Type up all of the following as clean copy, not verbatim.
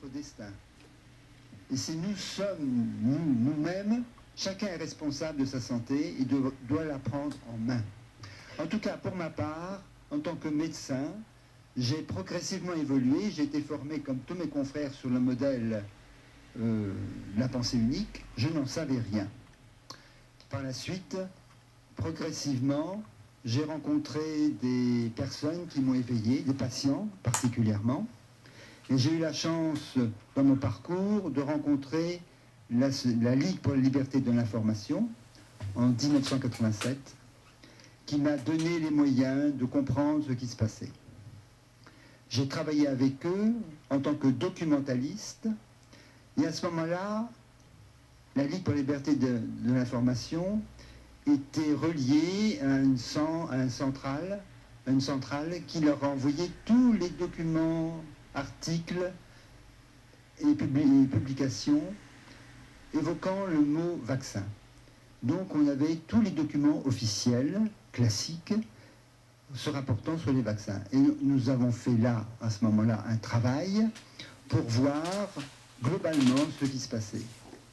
notre destin. Et si nous sommes nous-mêmes, chacun est responsable de sa santé et doit la prendre en main. En tout cas, pour ma part, en tant que médecin, j'ai progressivement évolué. J'ai été formé, comme tous mes confrères, sur le modèle la pensée unique. Je n'en savais rien. Par la suite, progressivement, j'ai rencontré des personnes qui m'ont éveillé, des patients particulièrement. Et j'ai eu la chance, dans mon parcours, de rencontrer la Ligue pour la liberté de l'information en 1987, qui m'a donné les moyens de comprendre ce qui se passait. J'ai travaillé avec eux en tant que documentaliste, et à ce moment-là, la Ligue pour la liberté de l'information était reliée à une centrale qui leur envoyait tous les documents, articles et publications évoquant le mot vaccin. Donc on avait tous les documents officiels, classiques, se rapportant sur les vaccins. Et nous avons fait là, à ce moment-là, un travail pour voir globalement ce qui se passait.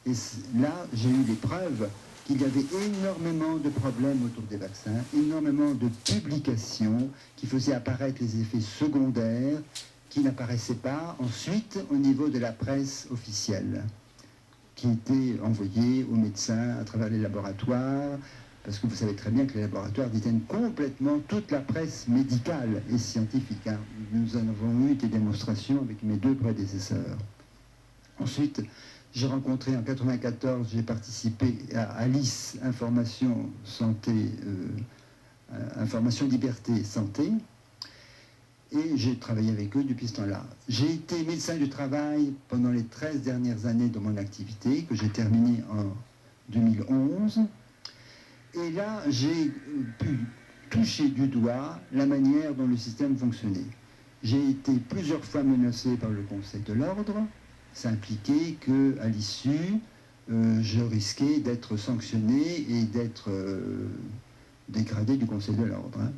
Et là, j'ai eu les preuves qu'il y avait énormément de problèmes autour des vaccins, énormément de publications qui faisaient apparaître les effets secondaires qui n'apparaissaient pas ensuite au niveau de la presse officielle, qui était envoyée aux médecins à travers les laboratoires, parce que vous savez très bien que les laboratoires détiennent complètement toute la presse médicale et scientifique. Hein. Nous en avons eu des démonstrations avec mes deux prédécesseurs. Ensuite, j'ai rencontré en 1994, j'ai participé à Alice Information Santé, Information Liberté Santé, et j'ai travaillé avec eux depuis ce temps-là. J'ai été médecin du travail pendant les 13 dernières années de mon activité, que j'ai terminée en 2011. Et là, j'ai pu toucher du doigt la manière dont le système fonctionnait. J'ai été plusieurs fois menacé par le Conseil de l'Ordre. Ça impliquait qu'à l'issue, je risquais d'être sanctionné et d'être dégradé du Conseil de l'Ordre. Hein.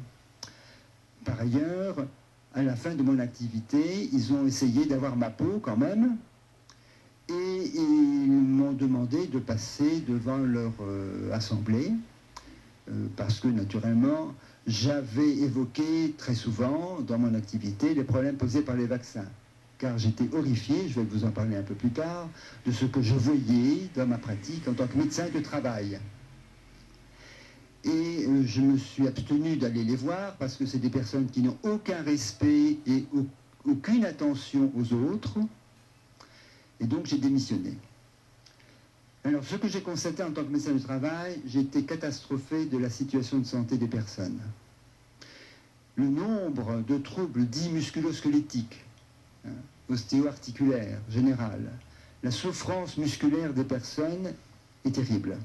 Par ailleurs, à la fin de mon activité, ils ont essayé d'avoir ma peau quand même, et ils m'ont demandé de passer devant leur assemblée, parce que naturellement, j'avais évoqué très souvent dans mon activité les problèmes posés par les vaccins. Car j'étais horrifié, je vais vous en parler un peu plus tard, de ce que je voyais dans ma pratique en tant que médecin de travail. Et je me suis abstenu d'aller les voir parce que c'est des personnes qui n'ont aucun respect et aucune attention aux autres. Et donc j'ai démissionné. Alors ce que j'ai constaté en tant que médecin du travail, j'ai été catastrophé de la situation de santé des personnes. Le nombre de troubles dits musculo-squelettiques, ostéo-articulaire, générale, la souffrance musculaire des personnes est terrible.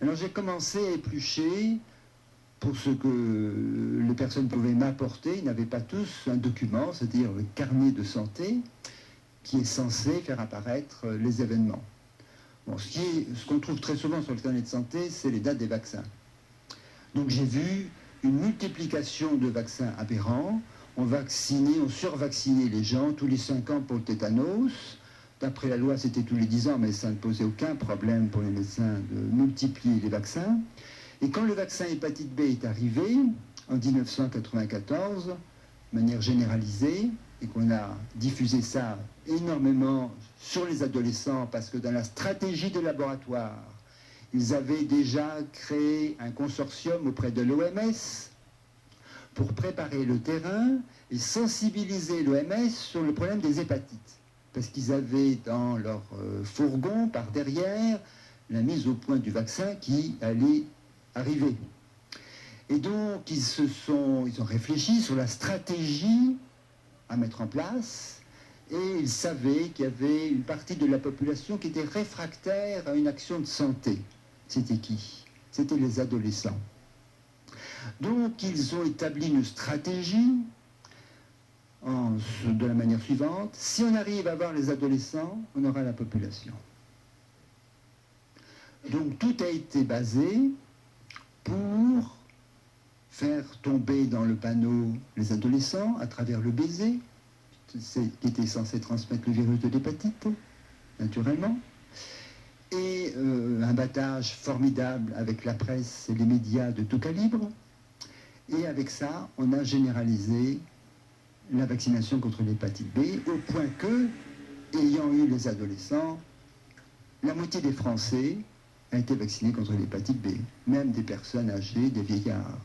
Alors j'ai commencé à éplucher pour ce que les personnes pouvaient m'apporter. Ils n'avaient pas tous un document, c'est-à-dire le carnet de santé, qui est censé faire apparaître les événements. Bon, ce qu'on trouve très souvent sur le carnet de santé, c'est les dates des vaccins. Donc j'ai vu une multiplication de vaccins aberrants. On survaccinait les gens tous les 5 ans pour le tétanos. D'après la loi, c'était tous les 10 ans, mais ça ne posait aucun problème pour les médecins de multiplier les vaccins. Et quand le vaccin hépatite B est arrivé, en 1994, de manière généralisée, et qu'on a diffusé ça énormément sur les adolescents, parce que dans la stratégie de laboratoire, ils avaient déjà créé un consortium auprès de l'OMS pour préparer le terrain et sensibiliser l'OMS sur le problème des hépatites. Parce qu'ils avaient dans leur fourgon, par derrière, la mise au point du vaccin qui allait arriver. Et donc, ils ont réfléchi sur la stratégie à mettre en place, et ils savaient qu'il y avait une partie de la population qui était réfractaire à une action de santé. C'était qui? C'était les adolescents. Donc, ils ont établi une stratégie de la manière suivante: si on arrive à voir les adolescents, on aura la population. Donc tout a été basé pour faire tomber dans le panneau les adolescents à travers le baiser. qui était censé transmettre le virus de l'hépatite, naturellement, et un battage formidable avec la presse et les médias de tout calibre. Et avec ça, on a généralisé la vaccination contre l'hépatite B, au point que, ayant eu les adolescents, la moitié des Français a été vaccinée contre l'hépatite B, même des personnes âgées, des vieillards.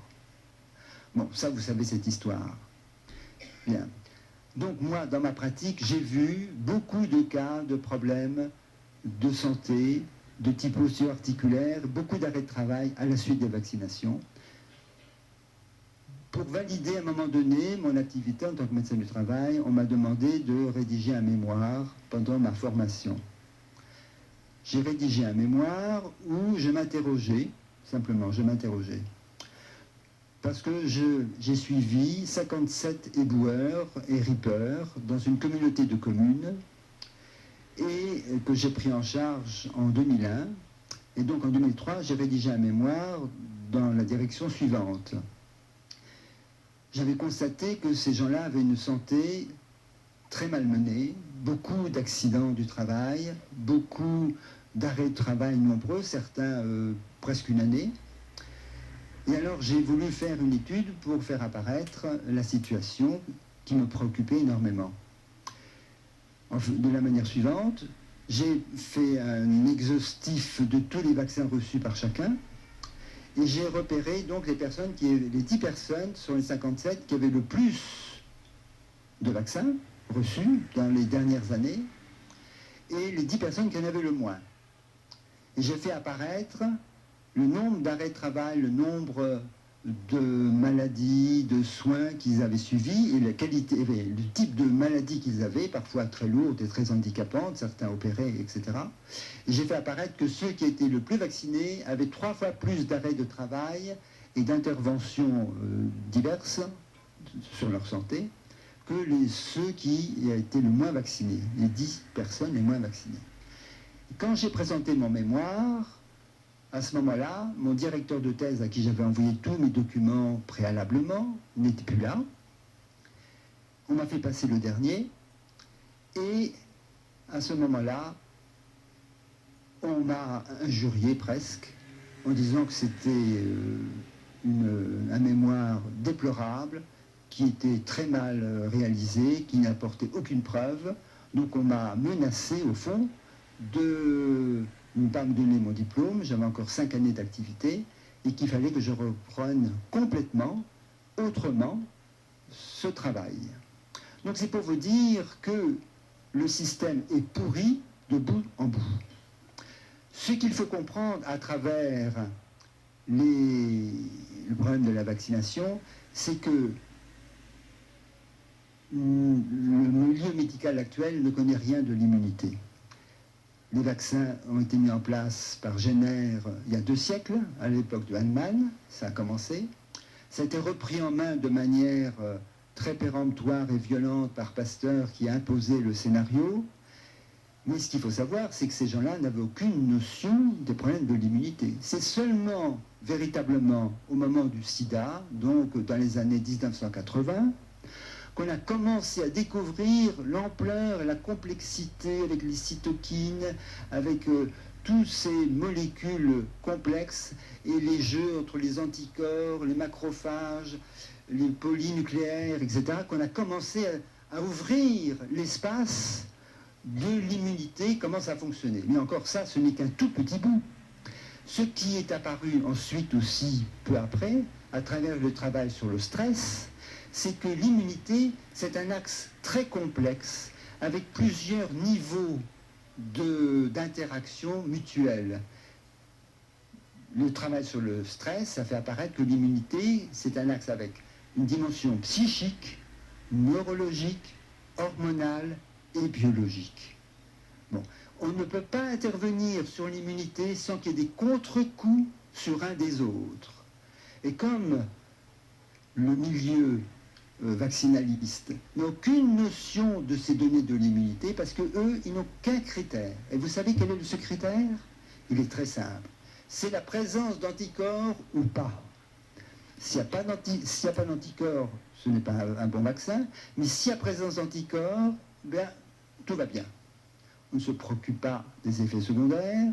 Bon, ça, vous savez cette histoire. Bien. Donc moi, dans ma pratique, j'ai vu beaucoup de cas de problèmes de santé, de type osseo-articulaire, beaucoup d'arrêts de travail à la suite des vaccinations. Pour valider à un moment donné mon activité en tant que médecin du travail, on m'a demandé de rédiger un mémoire pendant ma formation. J'ai rédigé un mémoire où je m'interrogeais, simplement, je m'interrogeais. Parce que j'ai suivi 57 éboueurs et rippers dans une communauté de communes et que j'ai pris en charge en 2001. Et donc en 2003, j'ai rédigé un mémoire dans la direction suivante. J'avais constaté que ces gens-là avaient une santé très malmenée, beaucoup d'accidents du travail, beaucoup d'arrêts de travail nombreux, certains presque une année. Et alors j'ai voulu faire une étude pour faire apparaître la situation qui me préoccupait énormément. De la manière suivante, j'ai fait un exhaustif de tous les vaccins reçus par chacun, et j'ai repéré donc les 10 personnes sur les 57 qui avaient le plus de vaccins reçus dans les dernières années, et les 10 personnes qui en avaient le moins. Et j'ai fait apparaître le nombre d'arrêts de travail, le nombre de maladies, de soins qu'ils avaient suivis, et la qualité, le type de maladies qu'ils avaient, parfois très lourdes et très handicapantes, certains opérés, etc. Et j'ai fait apparaître que ceux qui étaient le plus vaccinés avaient 3 fois plus d'arrêts de travail et d'interventions diverses sur leur santé que ceux qui étaient le moins vaccinés, les 10 personnes les moins vaccinées. Et quand j'ai présenté mon mémoire, à ce moment-là, mon directeur de thèse, à qui j'avais envoyé tous mes documents préalablement, n'était plus là. On m'a fait passer le dernier. Et à ce moment-là, on m'a injurié presque, en disant que c'était un mémoire déplorable, qui était très mal réalisé, qui n'apportait aucune preuve. Donc on m'a menacé, au fond, de ne pas me donner mon diplôme, j'avais encore 5 années d'activité, et qu'il fallait que je reprenne complètement, autrement, ce travail. Donc c'est pour vous dire que le système est pourri de bout en bout. Ce qu'il faut comprendre à travers le problème de la vaccination, c'est que le milieu médical actuel ne connaît rien de l'immunité. Les vaccins ont été mis en place par Jenner il y a 2 siècles, à l'époque de Hahnemann, ça a commencé. Ça a été repris en main de manière très péremptoire et violente par Pasteur qui a imposé le scénario. Mais ce qu'il faut savoir, c'est que ces gens-là n'avaient aucune notion des problèmes de l'immunité. C'est seulement, véritablement, au moment du sida, donc dans les années 1980, qu'on a commencé à découvrir l'ampleur et la complexité avec les cytokines, avec tous ces molécules complexes et les jeux entre les anticorps, les macrophages, les polynucléaires, etc., qu'on a commencé à ouvrir l'espace de l'immunité, comment ça fonctionnait. Mais encore ça, ce n'est qu'un tout petit bout. Ce qui est apparu ensuite aussi, peu après, à travers le travail sur le stress, c'est que l'immunité, c'est un axe très complexe, avec plusieurs niveaux d'interaction mutuelle. Le travail sur le stress, ça fait apparaître que l'immunité, c'est un axe avec une dimension psychique, neurologique, hormonale et biologique. Bon. On ne peut pas intervenir sur l'immunité sans qu'il y ait des contre-coups sur un des autres. Et comme le milieu vaccinalistes n'ont aucune notion de ces données de l'immunité parce qu'eux, ils n'ont qu'un critère. Et vous savez quel est ce critère? Il est très simple. C'est la présence d'anticorps ou pas. S'il n'y a pas d'anticorps ce n'est pas un bon vaccin, mais s'il y a présence d'anticorps, bien, tout va bien. On ne se préoccupe pas des effets secondaires.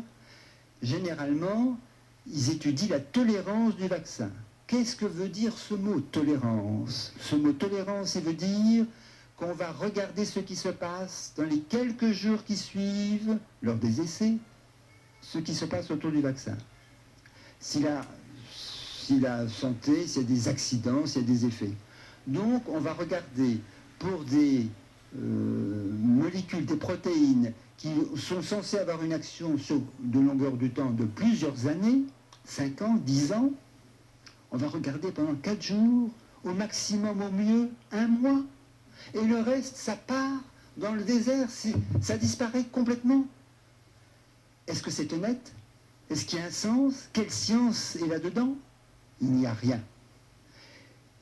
Généralement, ils étudient la tolérance du vaccin. Qu'est-ce que veut dire ce mot tolérance? Ce mot tolérance, il veut dire qu'on va regarder ce qui se passe dans les quelques jours qui suivent, lors des essais, ce qui se passe autour du vaccin. Si la santé, s'il y a des accidents, s'il y a des effets. Donc, on va regarder pour des molécules, des protéines qui sont censées avoir une action sur de longueur de temps de plusieurs années, 5 ans, 10 ans, on va regarder pendant 4 jours, au maximum, au mieux, 1 mois. Et le reste, ça part dans le désert, ça disparaît complètement. Est-ce que c'est honnête? Est-ce qu'il y a un sens? Quelle science est là-dedans? Il n'y a rien.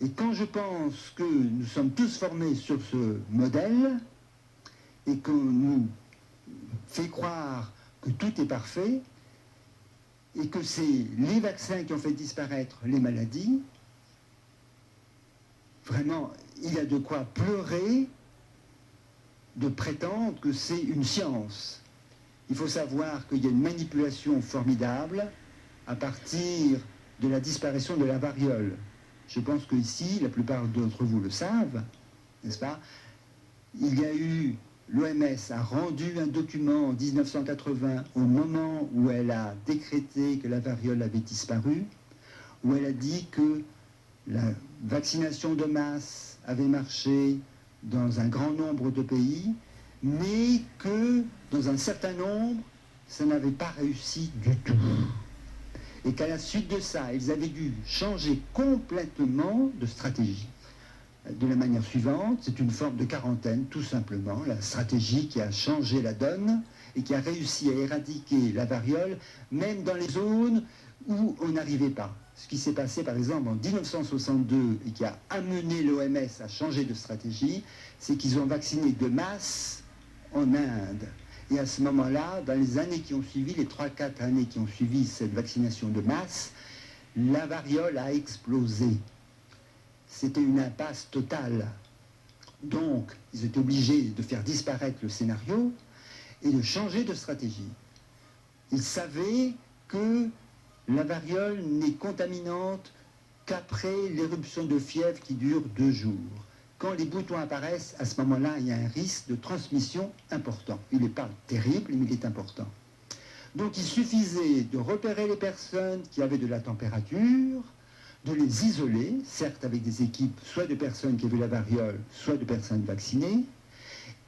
Et quand je pense que nous sommes tous formés sur ce modèle et qu'on nous fait croire que tout est parfait et que c'est les vaccins qui ont fait disparaître les maladies, vraiment, il y a de quoi pleurer de prétendre que c'est une science. Il faut savoir qu'il y a une manipulation formidable à partir de la disparition de la variole. Je pense qu'ici, la plupart d'entre vous le savent, n'est-ce pas? Il y a eu, l'OMS a rendu un document en 1980, au moment où elle a décrété que la variole avait disparu, où elle a dit que la vaccination de masse avait marché dans un grand nombre de pays, mais que dans un certain nombre, ça n'avait pas réussi du tout. Et qu'à la suite de ça, ils avaient dû changer complètement de stratégie. De la manière suivante, c'est une forme de quarantaine, tout simplement, la stratégie qui a changé la donne et qui a réussi à éradiquer la variole, même dans les zones où on n'arrivait pas. Ce qui s'est passé, par exemple, en 1962 et qui a amené l'OMS à changer de stratégie, c'est qu'ils ont vacciné de masse en Inde. Et à ce moment-là, dans les années qui ont suivi, les 3-4 années qui ont suivi cette vaccination de masse, la variole a explosé. C'était une impasse totale. Donc, ils étaient obligés de faire disparaître le scénario et de changer de stratégie. Ils savaient que la variole n'est contaminante qu'après l'éruption de fièvre qui dure 2 jours. Quand les boutons apparaissent, à ce moment-là, il y a un risque de transmission important. Il n'est pas terrible, mais il est important. Donc il suffisait de repérer les personnes qui avaient de la température, de les isoler, certes avec des équipes, soit de personnes qui avaient la variole, soit de personnes vaccinées,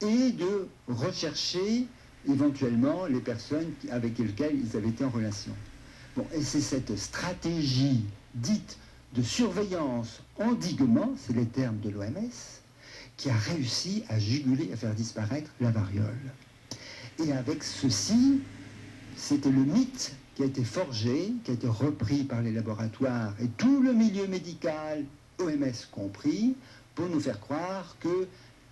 et de rechercher éventuellement les personnes avec lesquelles ils avaient été en relation. Bon, et c'est cette stratégie dite de surveillance, endiguement, c'est les termes de l'OMS, qui a réussi à juguler, à faire disparaître la variole. Et avec ceci, c'était le mythe qui a été forgé, qui a été repris par les laboratoires et tout le milieu médical, OMS compris, pour nous faire croire que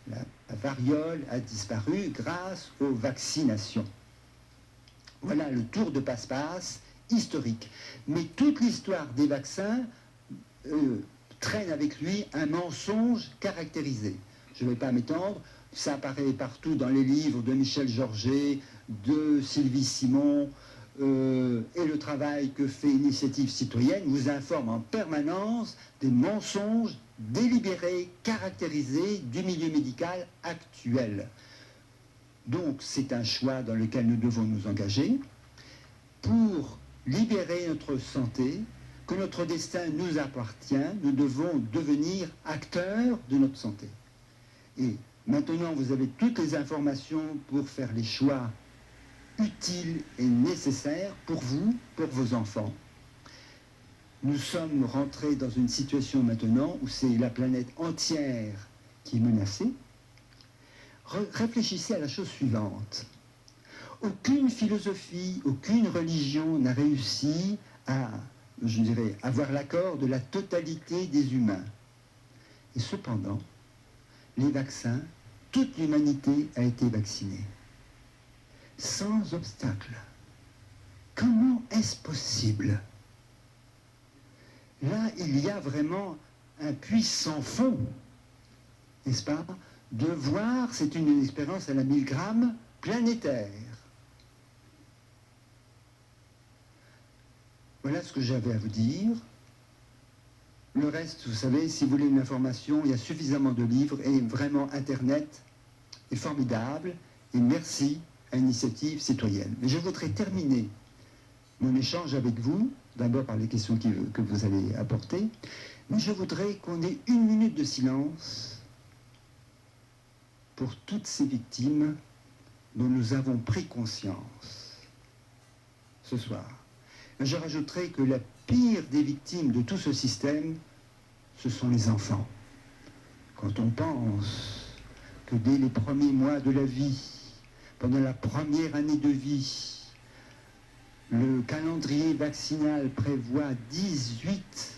la variole a disparu grâce aux vaccinations. Voilà le tour de passe-passe historique. Mais toute l'histoire des vaccins traîne avec lui un mensonge caractérisé. Je ne vais pas m'étendre, ça apparaît partout dans les livres de Michel Georget, de Sylvie Simon, et le travail que fait Initiative Citoyenne vous informe en permanence des mensonges délibérés, caractérisés du milieu médical actuel. Donc c'est un choix dans lequel nous devons nous engager pour libérer notre santé, que notre destin nous appartient, nous devons devenir acteurs de notre santé. Et maintenant, vous avez toutes les informations pour faire les choix utiles et nécessaires pour vous, pour vos enfants. Nous sommes rentrés dans une situation maintenant où c'est la planète entière qui est menacée. Réfléchissez à la chose suivante. Aucune philosophie, aucune religion n'a réussi à, je dirais, avoir l'accord de la totalité des humains. Et cependant, les vaccins, toute l'humanité a été vaccinée. Sans obstacle. Comment est-ce possible? Là, il y a vraiment un puits sans fond, n'est-ce pas? De voir, c'est une expérience à la 1000 grammes planétaire. Voilà ce que j'avais à vous dire. Le reste, vous savez, si vous voulez une information, il y a suffisamment de livres et vraiment Internet est formidable. Et merci à Initiative Citoyenne. Mais je voudrais terminer mon échange avec vous, d'abord par les questions que vous allez apporter, mais je voudrais qu'on ait 1 minute de silence pour toutes ces victimes dont nous avons pris conscience ce soir. Je rajouterai que la pire des victimes de tout ce système, ce sont les enfants. Quand on pense que dès les premiers mois de la vie, pendant la première année de vie, le calendrier vaccinal prévoit 18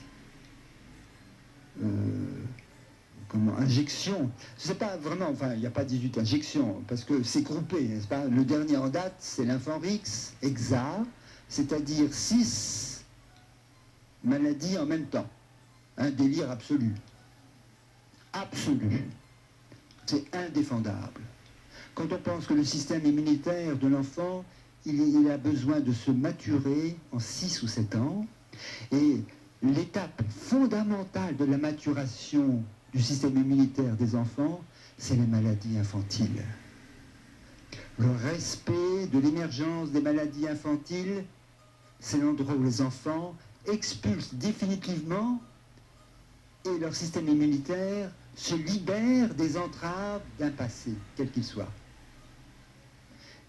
injections. C'est pas vraiment, enfin, il n'y a pas 18 injections, parce que c'est groupé, n'est-ce pas? Le dernier en date, c'est l'Infanrix Exa, c'est-à-dire 6 maladies en même temps. Un délire absolu. Absolu. C'est indéfendable. Quand on pense que le système immunitaire de l'enfant, il a besoin de se maturer en 6 ou 7 ans, et l'étape fondamentale de la maturation du système immunitaire des enfants, c'est les maladies infantiles. Le respect de l'émergence des maladies infantiles, c'est l'endroit où les enfants expulsent définitivement et leur système immunitaire se libère des entraves d'un passé, quel qu'il soit.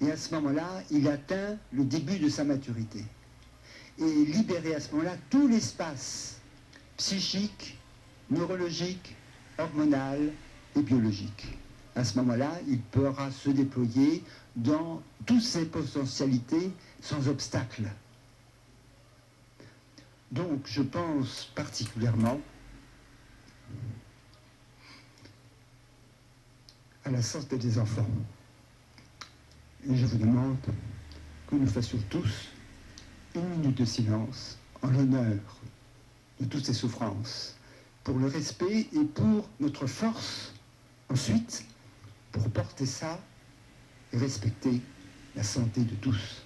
Et à ce moment-là, il atteint le début de sa maturité. Et libérer à ce moment-là tout l'espace psychique, neurologique, hormonal et biologique. À ce moment-là, il pourra se déployer dans toutes ses potentialités sans obstacle. Donc, je pense particulièrement à la santé des enfants. Et je vous demande que nous fassions tous 1 minute de silence en l'honneur de toutes ces souffrances, pour le respect et pour notre force, ensuite, pour porter ça et respecter la santé de tous.